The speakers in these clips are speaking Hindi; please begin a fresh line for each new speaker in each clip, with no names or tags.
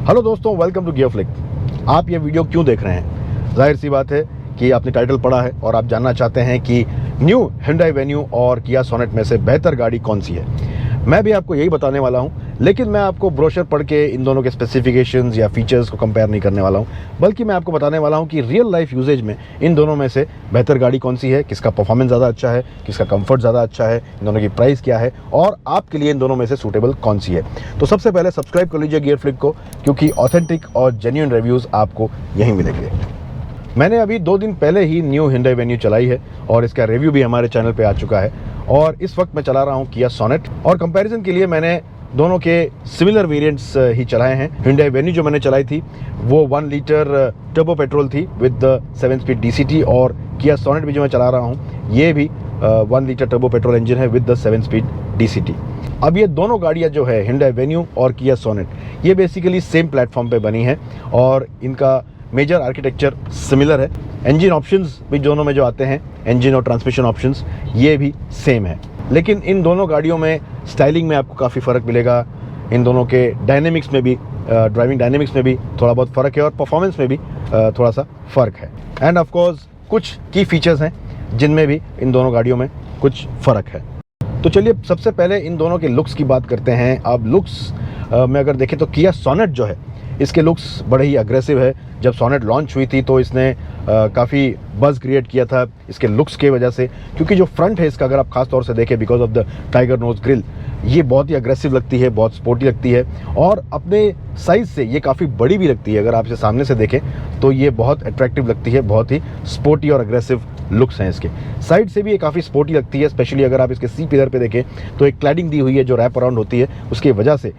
हेलो दोस्तों, वेलकम टू गियर फ्लिक। आप ये वीडियो क्यों देख रहे हैं? जाहिर सी बात है कि आपने टाइटल पढ़ा है और आप जानना चाहते हैं कि न्यू Hyundai Venue और Kia Sonet में से बेहतर गाड़ी कौन सी है। मैं भी आपको यही बताने वाला हूं, लेकिन मैं आपको ब्रोशर पढ़ के इन दोनों के स्पेसिफिकेशंस या फीचर्स को कंपेयर नहीं करने वाला हूं, बल्कि मैं आपको बताने वाला हूं कि रियल लाइफ यूजेज में इन दोनों में से बेहतर गाड़ी कौन सी है, किसका परफॉर्मेंस ज़्यादा अच्छा है, किसका कंफर्ट ज़्यादा अच्छा है, इन दोनों की प्राइस क्या है और आपके लिए इन दोनों में से सूटेबल कौन सी है। तो सबसे पहले सब्सक्राइब कर लीजिए गियर फ्लिक को, क्योंकि ऑथेंटिक और जेन्युइन रिव्यूज़ आपको यहीं मिलेंगे। मैंने अभी 2 दिन पहले ही न्यू Hyundai Venue चलाई है और इसका रिव्यू भी हमारे चैनल पे आ चुका है और इस वक्त मैं चला रहा हूँ Kia Sonet। और कंपैरिजन के लिए मैंने दोनों के सिमिलर वेरिएंट्स ही चलाए हैं। Hyundai Venue जो मैंने चलाई थी वो 1 लीटर टर्बो पेट्रोल थी विद 7 स्पीड DCT, और Kia Sonet भी जो मैं चला रहा हूँ ये भी 1 लीटर टर्बो पेट्रोल इंजन है विद 7 स्पीड DCT। अब ये दोनों गाड़ियाँ जो है Hyundai Venue और Kia Sonet ये बेसिकली सेम प्लेटफॉर्म पे बनी है और इनका मेजर आर्किटेक्चर सिमिलर है। इंजन ऑप्शंस भी दोनों में जो आते हैं, इंजन और ट्रांसमिशन ऑप्शंस, ये भी सेम है। लेकिन इन दोनों गाड़ियों में स्टाइलिंग में आपको काफ़ी फ़र्क मिलेगा। इन दोनों के डायनेमिक्स में भी, ड्राइविंग डायनेमिक्स में भी थोड़ा बहुत फ़र्क है और परफॉर्मेंस में भी थोड़ा सा फ़र्क है। एंड ऑफ कोर्स कुछ की फीचर्स हैं जिनमें भी इन दोनों गाड़ियों में कुछ फ़र्क है। तो चलिए सबसे पहले इन दोनों के लुक्स की बात करते हैं। अब लुक्स में अगर देखें तो Kia Sonet जो है इसके लुक्स बड़े ही अग्रेसिव है। जब Sonet लॉन्च हुई थी तो इसने काफ़ी बज़ क्रिएट किया था इसके लुक्स के वजह से, क्योंकि जो फ्रंट है इसका अगर आप खास तौर से देखें, because of the tiger nose grille, ये बहुत ही अग्रेसिव लगती है, बहुत स्पोर्टी लगती है और अपने साइज़ से ये काफ़ी बड़ी भी लगती है। अगर आप इसे सामने से देखें तो ये बहुत अट्रैक्टिव लगती है, बहुत ही स्पोर्टी और अग्रेसिव लुक्स हैं इसके। साइड से भी ये काफ़ी स्पोर्टी लगती है, स्पेशली अगर आप इसके सी पिलर पे देखें तो एक क्लैडिंग दी हुई है जो रैप अराउंड होती है, उसकी वजह से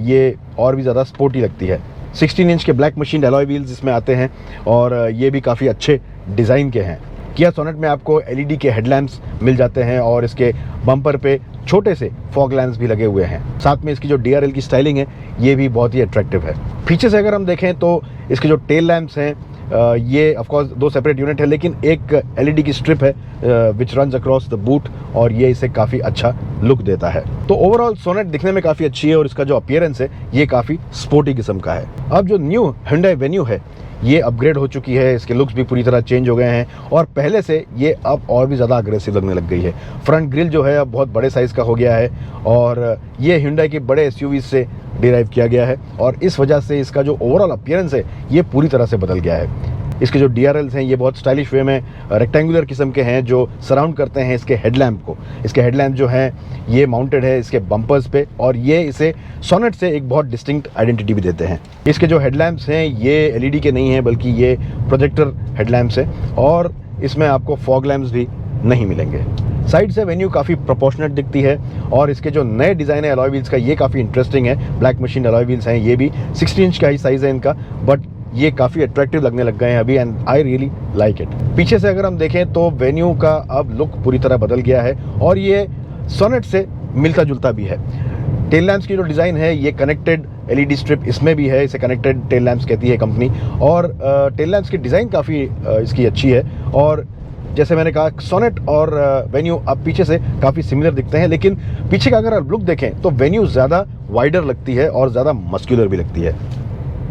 ये और भी ज़्यादा स्पोर्टी लगती है। 16 इंच के ब्लैक मशीन अलॉय व्हील्स इसमें आते हैं और ये भी काफ़ी अच्छे डिज़ाइन के हैं। Kia Sonet में आपको LED के हेडलैम्प्स मिल जाते हैं और इसके बम्पर पे छोटे से फॉग लैंप्स भी लगे हुए हैं। साथ में इसकी जो DRL की स्टाइलिंग है ये भी बहुत ही अट्रैक्टिव है। पीछे से अगर हम देखें तो इसके जो टेल लैंप्स हैं ये ऑफ कोर्स 2 सेपरेट यूनिट है, लेकिन एक LED की स्ट्रिप है विच रन्स अक्रॉस द बूट और ये इसे काफ़ी अच्छा लुक देता है। तो ओवरऑल Sonet दिखने में काफ़ी अच्छी है और इसका जो अपीयरेंस है ये काफ़ी स्पोर्टी किस्म का है। अब जो न्यू Hyundai Venue है ये अपग्रेड हो चुकी है, इसके लुक्स भी पूरी तरह चेंज हो गए हैं और पहले से ये अब और भी ज़्यादा अग्रेसिव लगने लग गई है। फ्रंट ग्रिल जो है अब बहुत बड़े साइज़ का हो गया है और ये Hyundai के बड़े SUV से डिराइव किया गया है और इस वजह से इसका जो ओवरऑल अपीयरेंस है ये पूरी तरह से बदल गया है। इसके जो DRLs हैं ये बहुत स्टाइलिश वे में रेक्टेंगुलर किस्म के हैं जो सराउंड करते हैं इसके हेडलैम्प को। इसके हेडलैम्प जो हैं ये माउंटेड है इसके बम्पर्स पे और ये इसे Sonet से एक बहुत डिस्टिंक्ट आइडेंटिटी भी देते हैं। इसके जो हेडलैम्प्स हैं ये LED के नहीं हैं बल्कि ये प्रोजेक्टर हेडलैम्प्स हैं और इसमें आपको फॉग लैम्प्स भी नहीं मिलेंगे। साइड से वेन्यू काफ़ी प्रोपोर्शनेट दिखती है और इसके जो नए डिज़ाइन है अलॉय व्हील्स का ये काफ़ी इंटरेस्टिंग है। ब्लैक मशीन अलॉय व्हील्स हैं, ये भी 16 इंच का ही साइज़ है इनका, बट ये काफ़ी अट्रैक्टिव लगने लग गए हैं अभी and I really like it. पीछे से अगर हम देखें तो वेन्यू का अब लुक पूरी तरह बदल गया है और ये Sonet से मिलता जुलता भी है। टेल लैम्प्स की जो डिज़ाइन है ये कनेक्टेड LED स्ट्रिप इसमें भी है, इसे कनेक्टेड टेल लैम्प्स कहती है कंपनी और टेल लैम्प्स की डिज़ाइन काफ़ी इसकी अच्छी है और जैसे मैंने कहा Sonet और Venue अब पीछे से काफ़ी सिमिलर दिखते हैं, लेकिन पीछे का अगर आप लुक देखें तो Venue ज़्यादा वाइडर लगती है और ज़्यादा मस्कुलर भी लगती है।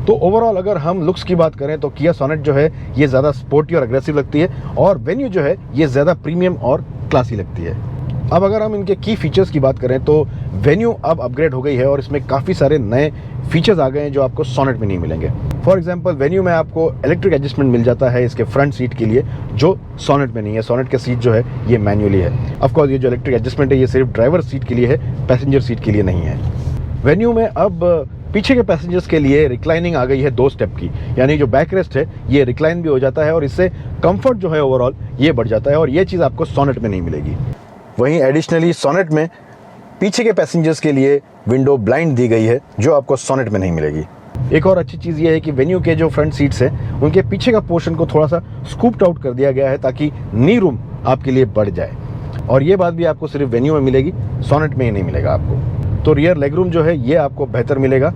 तो ओवरऑल अगर हम लुक्स की बात करें तो Kia Sonet जो है ये ज़्यादा स्पोर्टी और अग्रेसिव लगती है और Venue जो है ये ज़्यादा प्रीमियम और क्लासी लगती है। अब अगर हम इनके की फीचर्स की बात करें तो Venue अब अपग्रेड हो गई है और इसमें काफ़ी सारे नए फीचर्स आ गए हैं जो आपको Sonet में नहीं मिलेंगे। फॉर एग्जांपल Venue में आपको इलेक्ट्रिक एडजस्टमेंट मिल जाता है इसके फ्रंट सीट के लिए, जो Sonet में नहीं है। Sonet के सीट जो है ये मैन्युअली है। ऑफकोर्स ये जो इलेक्ट्रिक एडजस्टमेंट है ये सिर्फ ड्राइवर सीट के लिए है, पैसेंजर सीट के लिए नहीं है। Venue में अब पीछे के पैसेंजर्स के लिए रिक्लाइनिंग आ गई है 2 स्टेप की, यानी जो बैक रेस्ट है ये रिक्लाइन भी हो जाता है और इससे कंफर्ट जो है ओवरऑल ये बढ़ जाता है और ये चीज़ आपको Sonet में नहीं मिलेगी। वहीं एडिशनली Sonet में पीछे के पैसेंजर्स के लिए विंडो ब्लाइंड दी गई है जो आपको Sonet में नहीं मिलेगी। एक और अच्छी चीज़ ये है कि Venue के जो फ्रंट सीट्स हैं उनके पीछे का पोर्शन को थोड़ा सा स्कूप्ड आउट कर दिया गया है ताकि नी रूम आपके लिए बढ़ जाए और ये बात भी आपको सिर्फ Venue में मिलेगी, Sonet में ही नहीं मिलेगा आपको। तो रियर लेग रूम जो है ये आपको बेहतर मिलेगा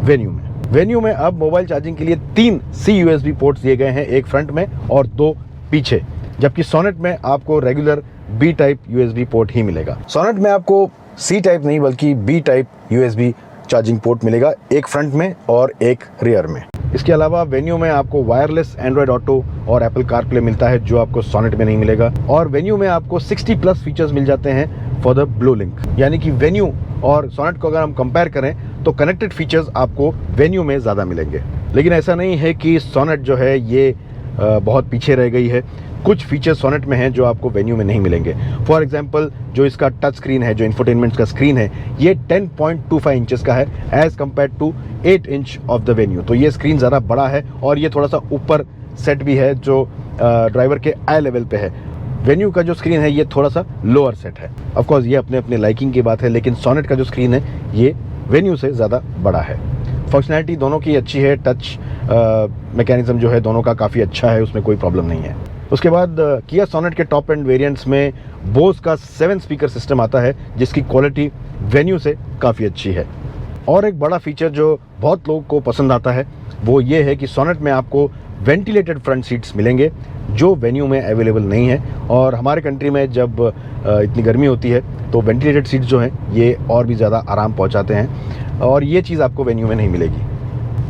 Venue में। Venue में अब मोबाइल चार्जिंग के लिए 3 C-USB पोर्ट्स दिए गए हैं, एक फ्रंट में और 2 पीछे, जबकि Sonet में आपको regular B type USB port ही मिलेगा। Sonet में आपको C टाइप नहीं बल्कि B type USB charging port मिलेगा, एक फ्रंट में और एक रियर में। इसके अलावा वेन्यू में आपको वायरलेस एंड्रॉयड ऑटो और एप्पल कारप्ले मिलता है, जो आपको सोनेट में नहीं मिलेगा। और वेन्यू में आपको 60+ फीचर्स मिल जाते हैं फॉर द ब्लू लिंक, यानी कि वेन्यू और सोनेट को अगर हम कंपेयर करें तो कनेक्टेड फीचर्स आपको वेन्यू में ज़्यादा मिलेंगे। लेकिन ऐसा नहीं है कि सोनेट जो है ये बहुत पीछे रह गई है। कुछ फीचर्स सोनेट में हैं जो आपको वेन्यू में नहीं मिलेंगे। फॉर एग्जांपल जो इसका टच स्क्रीन है, जो इंफोटेनमेंट का स्क्रीन है, ये 10.25 इंचेस का है as compare to 8 inch of the Venue. तो ये स्क्रीन ज़्यादा बड़ा है और ये थोड़ा सा ऊपर सेट भी है, जो ड्राइवर के आई लेवल पे है। वेन्यू का जो स्क्रीन है ये थोड़ा सा लोअर सेट है। ऑफकोर्स ये अपने अपने लाइकिंग की बात है, लेकिन सोनेट का जो स्क्रीन है ये वेन्यू से ज़्यादा बड़ा है। फंक्शनैलिटी दोनों की अच्छी है, टच मैकेनिज्म जो है दोनों का काफ़ी अच्छा है, उसमें कोई प्रॉब्लम नहीं है। उसके बाद किया सोनेट के टॉप एंड वेरिएंट्स में बोस का 7 स्पीकर सिस्टम आता है, जिसकी क्वालिटी वेन्यू से काफ़ी अच्छी है। और एक बड़ा फीचर जो बहुत लोगों को पसंद आता है वो ये है कि सोनेट में आपको वेंटिलेटेड फ्रंट सीट्स मिलेंगे, जो वेन्यू में अवेलेबल नहीं है। और हमारे कंट्री में जब इतनी गर्मी होती है तो वेंटिलेटेड सीट्स जो हैं ये और भी ज़्यादा आराम पहुंचाते हैं, और ये चीज़ आपको वेन्यू में नहीं मिलेगी।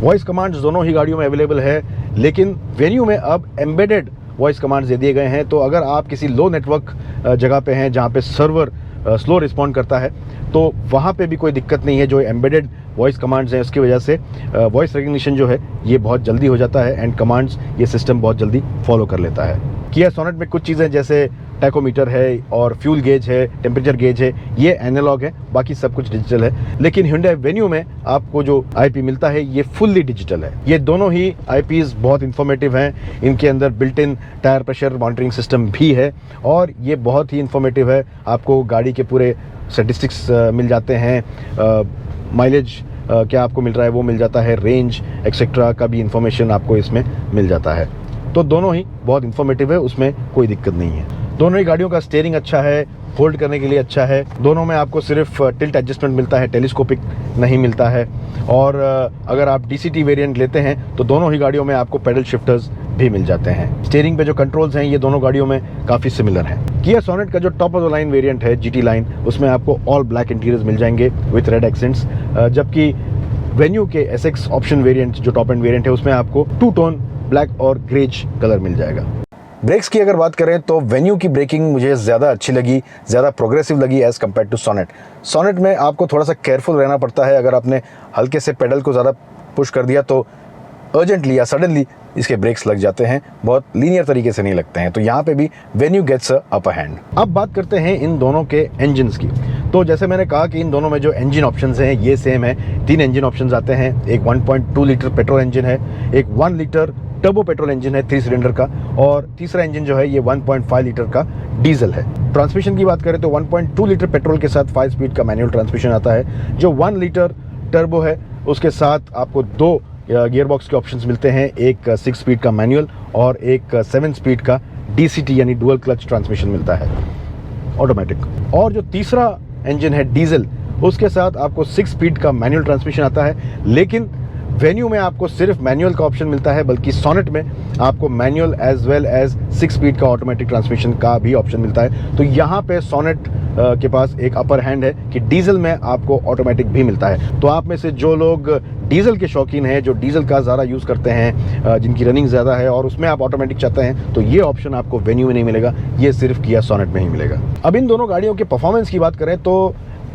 वॉइस कमांड्स दोनों ही गाड़ियों में अवेलेबल है, लेकिन वेन्यू में अब एम्बेडेड वॉइस कमांड्स दे दिए गए हैं। तो अगर आप किसी लो नेटवर्क जगह पे हैं जहाँ पे सर्वर स्लो रिस्पॉन्ड करता है, तो वहाँ पे भी कोई दिक्कत नहीं है। जो एम्बेडेड वॉइस कमांड्स हैं उसकी वजह से वॉइस रिकग्निशन जो है ये बहुत जल्दी हो जाता है एंड कमांड्स ये सिस्टम बहुत जल्दी फॉलो कर लेता है। किया सोनेट में कुछ चीज़ें जैसे टैकोमीटर है और फ्यूल गेज है, टेम्परेचर गेज है, ये एनालॉग है, बाकी सब कुछ डिजिटल है। लेकिन Hyundai वेन्यू में आपको जो IP मिलता है ये फुल्ली डिजिटल है। ये दोनों ही IPs बहुत इंफॉर्मेटिव हैं। इनके अंदर built in tyre pressure monitoring system भी है और ये बहुत ही इंफॉर्मेटिव है। आपको गाड़ी के पूरे स्टैटिस्टिक्स मिल जाते हैं, माइलेज क्या आपको मिल रहा है वो मिल जाता है, रेंज एक्सेट्रा का भी इंफॉर्मेशन आपको इसमें मिल जाता है। तो दोनों ही बहुत इंफॉर्मेटिव है, उसमें कोई दिक्कत नहीं है। दोनों ही गाड़ियों का स्टीयरिंग अच्छा है, होल्ड करने के लिए अच्छा है। दोनों में आपको सिर्फ टिल्ट एडजस्टमेंट मिलता है, टेलीस्कोपिक नहीं मिलता है। और अगर आप DCT वेरिएंट लेते हैं तो दोनों ही गाड़ियों में आपको पेडल शिफ्टर्स भी मिल जाते हैं। स्टीयरिंग पे जो कंट्रोल्स हैं ये दोनों गाड़ियों में काफ़ी सिमिलर हैं। किया सोनेट का जो top of the line variant है GT लाइन, उसमें आपको ऑल ब्लैक इंटीरियर्स मिल जाएंगे विथ रेड एक्सेंट्स, जबकि वेन्यू के SX ऑप्शन वेरिएंट जो टॉप एंड वेरिएंट है उसमें आपको 2 टोन ब्लैक और ग्रेज कलर मिल जाएगा। ब्रेक्स की अगर बात करें तो वेन्यू की ब्रेकिंग मुझे ज़्यादा अच्छी लगी, ज़्यादा प्रोग्रेसिव लगी as compare to Sonet. Sonet में आपको थोड़ा सा केयरफुल रहना पड़ता है। अगर आपने हल्के से पेडल को ज़्यादा पुश कर दिया तो अर्जेंटली या सडनली इसके ब्रेक्स लग जाते हैं, बहुत लीनियर तरीके से नहीं लगते हैं। तो यहाँ पे भी Venue gets a upper hand. अब बात करते हैं इन दोनों के इंजन्स की। तो जैसे मैंने कहा कि इन दोनों में जो इंजन ऑप्शंस हैं ये सेम है। 3 इंजन ऑप्शंस आते हैं। एक 1.2 लीटर पेट्रोल इंजन है, एक 1 लीटर टर्बो पेट्रोल इंजन है 3 सिलेंडर का, और तीसरा इंजन जो है ये 1.5 लीटर का डीजल है। ट्रांसमिशन की बात करें तो 1.2 लीटर पेट्रोल के साथ 5 स्पीड का मैनुअल ट्रांसमिशन आता है। जो 1 लीटर टर्बो है उसके साथ आपको 2 गियर बॉक्स के ऑप्शंस मिलते हैं, एक 6 स्पीड का मैनुअल और एक 7 स्पीड का DCT यानी डुअल क्लच ट्रांसमिशन मिलता है ऑटोमेटिक। और जो तीसरा इंजन है डीजल, उसके साथ आपको 6 स्पीड का मैनुअल ट्रांसमिशन आता है। लेकिन वेन्यू में आपको सिर्फ मैनुअल का ऑप्शन मिलता है, बल्कि सोनेट में आपको manual as well as 6 speed का ऑटोमेटिक ट्रांसमिशन का भी ऑप्शन मिलता है। तो यहाँ पे सोनेट के पास एक अपर हैंड है कि डीजल में आपको ऑटोमेटिक भी मिलता है। तो आप में से जो लोग डीजल के शौकीन हैं, जो डीजल का ज़्यादा यूज़ करते हैं, जिनकी रनिंग ज़्यादा है और उसमें आप ऑटोमेटिक चाहते हैं, तो ये ऑप्शन आपको वेन्यू में नहीं मिलेगा, ये सिर्फ किया सोनेट में ही मिलेगा। अब इन दोनों गाड़ियों के परफॉर्मेंस की बात करें तो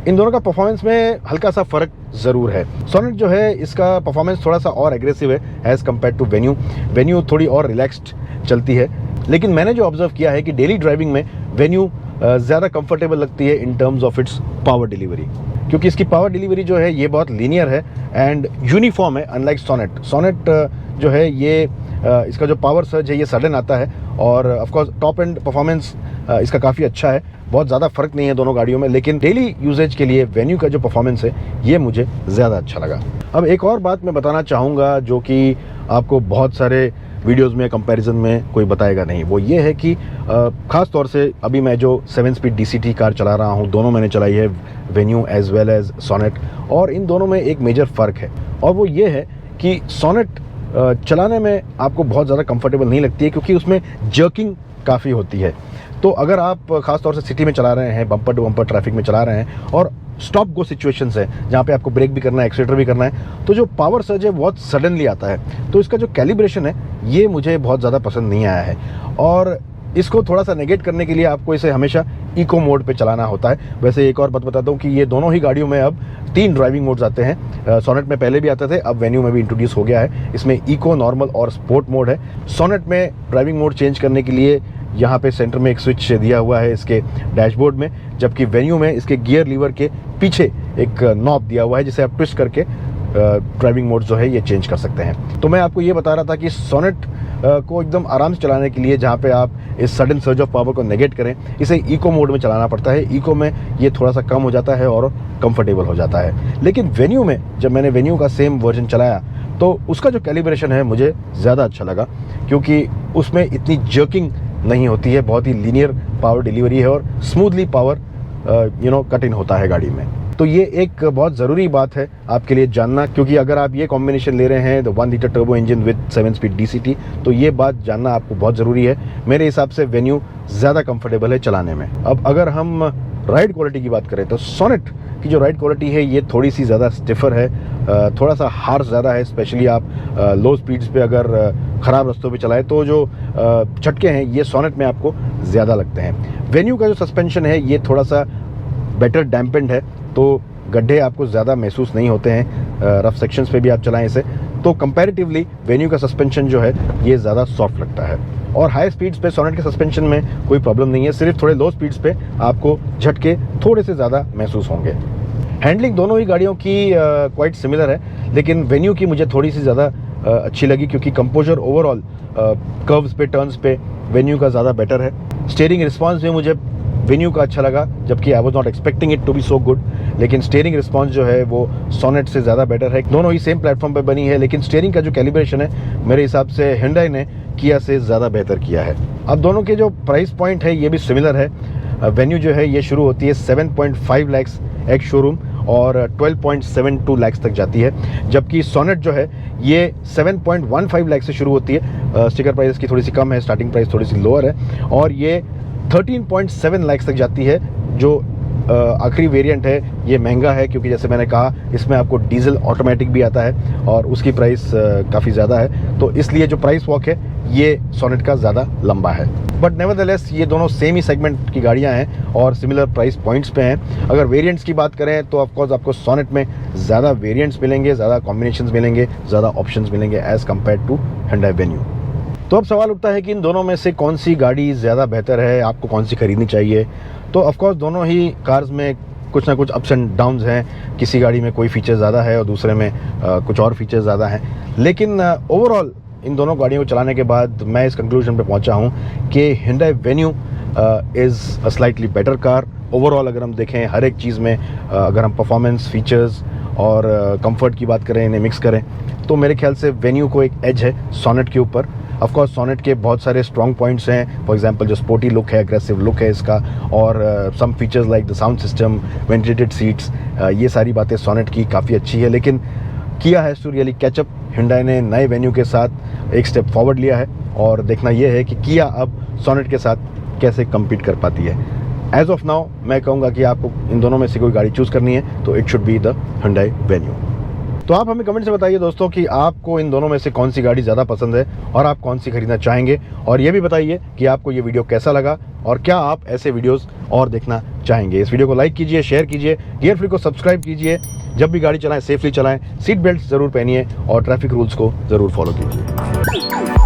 इन दोनों का परफॉर्मेंस में हल्का सा फ़र्क ज़रूर है। सोनेट जो है इसका परफॉर्मेंस थोड़ा सा और एग्रेसिव है as compare to Venue. Venue थोड़ी और रिलैक्स्ड चलती है, लेकिन मैंने जो ऑब्जर्व किया है कि डेली ड्राइविंग में वेन्यू ज़्यादा कंफर्टेबल लगती है in terms of its power delivery, क्योंकि इसकी पावर डिलीवरी जो है ये बहुत लीनियर है एंड यूनिफॉर्म है, अनलाइक सोनेट। सोनेट जो है ये इसका जो पावर सर्ज है ये सडन आता है और ऑफकोर्स टॉप एंड परफॉर्मेंस इसका काफ़ी अच्छा है, बहुत ज़्यादा फ़र्क नहीं है दोनों गाड़ियों में। लेकिन डेली यूजेज के लिए वेन्यू का जो परफॉर्मेंस है ये मुझे ज़्यादा अच्छा लगा। अब एक और बात मैं बताना चाहूँगा जो कि आपको बहुत सारे वीडियोस में कंपैरिजन में कोई बताएगा नहीं, वो ये है कि ख़ास तौर से अभी मैं जो 7 स्पीड DCT कार चला रहा हूँ, दोनों मैंने चलाई है, Venue as well as Sonet, और इन दोनों में एक मेजर फ़र्क है और वो ये है कि सोनेट चलाने में आपको बहुत ज़्यादा कंफर्टेबल नहीं लगती है, क्योंकि उसमें जर्किंग काफ़ी होती है। तो अगर आप ख़ास तौर से सिटी में चला रहे हैं, बम्पर टू बम्पर ट्रैफिक में चला रहे हैं और स्टॉप गो सिचुएशंस है जहाँ पे आपको ब्रेक भी करना है, एक्सीलरेटर भी करना है, तो जो पावर सर्ज है बहुत सडनली आता है। तो इसका जो कैलिब्रेशन है ये मुझे बहुत ज़्यादा पसंद नहीं आया है, और इसको थोड़ा सा नेगेट करने के लिए आपको इसे हमेशा इको मोड पे चलाना होता है। वैसे एक और बात बताता हूँ कि ये दोनों ही गाड़ियों में अब 3 ड्राइविंग मोड्स आते हैं। सोनेट में पहले भी आते थे, अब वेन्यू में भी इंट्रोड्यूस हो गया है। इसमें इको, नॉर्मल और स्पोर्ट मोड है। सोनेट में ड्राइविंग मोड चेंज करने के लिए यहाँ पे सेंटर में एक स्विच दिया हुआ है इसके डैशबोर्ड में, जबकि वेन्यू में इसके गियर लीवर के पीछे एक नॉब दिया हुआ है जिसे आप ट्विस्ट करके ड्राइविंग मोड जो है ये चेंज कर सकते हैं। तो मैं आपको ये बता रहा था कि सोनेट को एकदम आराम से चलाने के लिए, जहाँ पे आप इस सडन सर्ज ऑफ पावर को नेगेट करें, इसे इको मोड में चलाना पड़ता है। इको में ये थोड़ा सा कम हो जाता है और कंफर्टेबल हो जाता है। लेकिन वेन्यू में जब मैंने वेन्यू का सेम वर्जन चलाया तो उसका जो कैलिब्रेशन है मुझे ज़्यादा अच्छा लगा, क्योंकि उसमें इतनी जर्किंग नहीं होती है, बहुत ही लीनियर पावर डिलीवरी है और स्मूथली पावर कट इन होता है गाड़ी में। तो ये एक बहुत ज़रूरी बात है आपके लिए जानना, क्योंकि अगर आप ये कॉम्बिनेशन ले रहे हैं, the 1 litre turbo engine with 7 speed DCT, तो ये बात जानना आपको बहुत ज़रूरी है। मेरे हिसाब से वेन्यू ज़्यादा कंफर्टेबल है चलाने में। अब अगर हम राइड क्वालिटी की बात करें तो सोनेट की जो राइड क्वालिटी है ये थोड़ी सी ज़्यादा स्टिफर है, थोड़ा सा हार्श ज़्यादा है। स्पेशली आप लो स्पीड्स पे अगर ख़राब रास्तों पे चलाएं तो जो झटके हैं ये सोनेट में आपको ज़्यादा लगते हैं। वेन्यू का जो सस्पेंशन है ये थोड़ा सा बेटर डैम्पेंड है, तो गड्ढे आपको ज़्यादा महसूस नहीं होते हैं रफ सेक्शंस पे भी आप चलाएं इसे। तो कंपैरेटिवली वेन्यू का सस्पेंशन जो है ये ज़्यादा सॉफ्ट लगता है। और हाई स्पीड्स पे सोनेट के सस्पेंशन में कोई प्रॉब्लम नहीं है, सिर्फ थोड़े लो स्पीड्स पे आपको झटके थोड़े से ज़्यादा महसूस होंगे। हैंडलिंग दोनों ही गाड़ियों की क्वाइट सिमिलर है, लेकिन वेन्यू की मुझे थोड़ी सी ज़्यादा अच्छी लगी, क्योंकि कंपोजर ओवरऑल कर्व्स पे, टर्न्स पे वेन्यू का ज़्यादा बेटर है। स्टीयरिंग रिस्पॉन्स भी मुझे वेन्यू का अच्छा लगा, जबकि I was not expecting it to be so good, लेकिन स्टीयरिंग रिस्पॉन्स जो है वो सोनेट से ज़्यादा बेटर है। दोनों ही सेम प्लेटफॉर्म पे बनी है, लेकिन स्टीयरिंग का जो कैलिब्रेशन है मेरे हिसाब से Hyundai ने किया से ज़्यादा बेहतर किया है। अब दोनों के जो प्राइस पॉइंट है ये भी सिमिलर है। वेन्यू जो है ये शुरू होती है 7.5 लाख एक्स शोरूम और 12.72 लाख तक जाती है, जबकि सोनेट जो है ये 7.15 लाख से शुरू होती है। स्टिकर प्राइस की थोड़ी सी कम है, स्टार्टिंग प्राइस थोड़ी सी लोअर है, और ये 13.7 लाख तक जाती है। जो आखिरी वेरिएंट है ये महंगा है, क्योंकि जैसे मैंने कहा इसमें आपको डीजल ऑटोमेटिक भी आता है और उसकी प्राइस काफ़ी ज़्यादा है, तो इसलिए जो प्राइस वॉक है ये सोनेट का ज़्यादा लंबा है। बट नेवरदलेस ये दोनों सेम ही सेगमेंट की गाड़ियां हैं और सिमिलर प्राइस पॉइंट्स पे हैं। अगर वेरिएंट्स की बात करें तो ऑफकोर्स आपको सोनेट में ज़्यादा वेरिएंट्स मिलेंगे, ज़्यादा कॉम्बिनेशंस मिलेंगे, ज़्यादा ऑप्शंस मिलेंगे as compare to Hyundai venue. तो अब सवाल उठता है कि इन दोनों में से कौन सी गाड़ी ज़्यादा बेहतर है, आपको कौन सी खरीदनी चाहिए। तो ऑफकोर्स दोनों ही कार्स में कुछ ना कुछ अप्स एंड डाउन्स हैं। किसी गाड़ी में कोई फीचर ज़्यादा है और दूसरे में कुछ और फीचर ज़्यादा हैं, लेकिन ओवरऑल इन दोनों गाड़ियों को चलाने के बाद मैं इस कंक्लूजन पे पहुंचा हूं कि Hyundai venue is a slightly better car. Overall अगर हम देखें हर एक चीज़ में, अगर हम परफॉर्मेंस, फीचर्स और कंफर्ट की बात करें, इन्हें मिक्स करें, तो मेरे ख्याल से वेन्यू को एक एज है सोनेट के ऊपर। ऑफकोर्स सोनेट के बहुत सारे स्ट्रॉन्ग पॉइंट्स हैं, फॉर एग्जांपल जो स्पोर्टी लुक है, एग्रेसिव लुक है इसका, और some features like the sound system, ventilated seats, ये सारी बातें सोनेट की काफ़ी अच्छी है। लेकिन Kia has to really catch up. Hyundai ने नए वेन्यू के साथ एक स्टेप फॉरवर्ड लिया है और देखना यह है कि किया अब सोनेट के साथ कैसे कम्पीट कर पाती है। एज ऑफ नाउ मैं कहूँगा कि आपको इन दोनों में से कोई गाड़ी चूज़ करनी है तो it should be the Hyundai venue. तो आप हमें कमेंट से बताइए दोस्तों कि आपको इन दोनों में से कौन सी गाड़ी ज़्यादा पसंद है और आप कौन सी खरीदना चाहेंगे, और ये भी बताइए कि आपको ये वीडियो कैसा लगा और क्या आप ऐसे वीडियोस और देखना चाहेंगे। इस वीडियो को लाइक कीजिए, शेयर कीजिए, गियर फ्री को सब्सक्राइब कीजिए। जब भी गाड़ी चलाएं सेफली चलाएं, सीट बेल्ट ज़रूर पहनिए और ट्रैफिक रूल्स को ज़रूर फॉलो कीजिए।